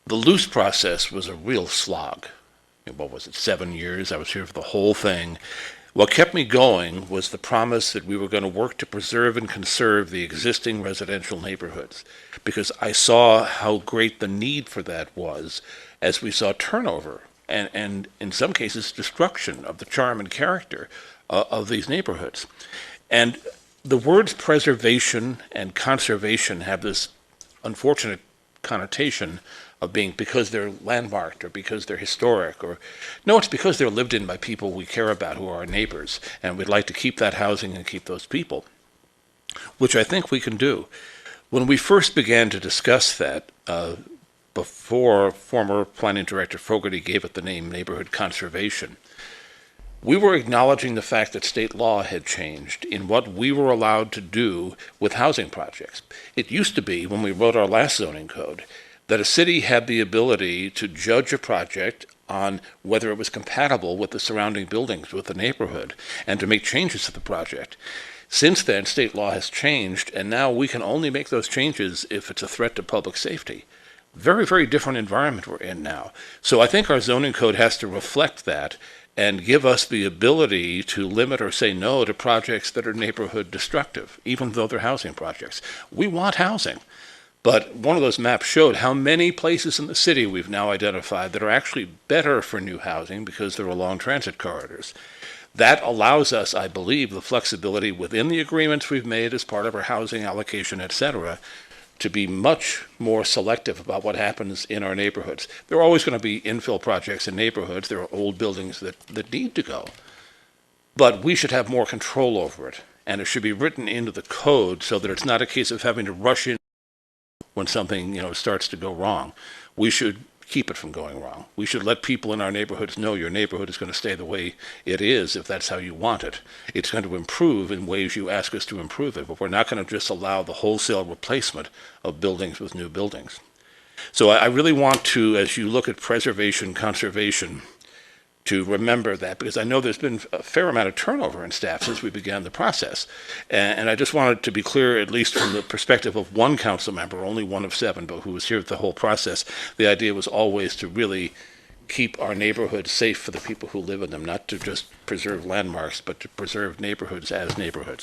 The loose process was a real slog. What was it, 7 years? I was here for the whole thing. What kept me going was the promise that we were going to work to preserve and conserve the existing residential neighborhoods, because I saw how great the need for that was as we saw turnover and in some cases destruction of the charm and character of these neighborhoods. And the words preservation and conservation have this unfortunate connotation of being because they're landmarked or because they're historic, or no, it's because they're lived in by people we care about who are our neighbors, and we'd like to keep that housing and keep those people, which I think we can do. When we first began to discuss that, before former planning director Fogarty gave it the name neighborhood conservation, we were acknowledging the fact that state law had changed in what we were allowed to do with housing projects. It used to be, when we wrote our last zoning code, that a city had the ability to judge a project on whether it was compatible with the surrounding buildings, with the neighborhood, and to make changes to the project. Since then, state law has changed, and now we can only make those changes if it's a threat to public safety. Very, very different environment we're in now. So I think our zoning code has to reflect that and give us the ability to limit or say no to projects that are neighborhood destructive, even though they're housing projects. We want housing. But one of those maps showed how many places in the city we've now identified that are actually better for new housing because they're along transit corridors. That allows us, I believe, the flexibility within the agreements we've made as part of our housing allocation, et cetera, to be much more selective about what happens in our neighborhoods. There are always going to be infill projects in neighborhoods. There are old buildings that need to go. But we should have more control over it, and it should be written into the code so that it's not a case of having to rush in when something starts to go wrong. We should keep it from going wrong. We should let people in our neighborhoods know your neighborhood is going to stay the way it is if that's how you want it. It's going to improve in ways you ask us to improve it, but we're not going to just allow the wholesale replacement of buildings with new buildings. So I really want to, as you look at preservation, conservation, to remember that, because I know there's been a fair amount of turnover in staff since we began the process. And I just wanted to be clear, at least from the perspective of one council member, only one of 7, but who was here at the whole process, the idea was always to really keep our neighborhoods safe for the people who live in them, not to just preserve landmarks, but to preserve neighborhoods as neighborhoods.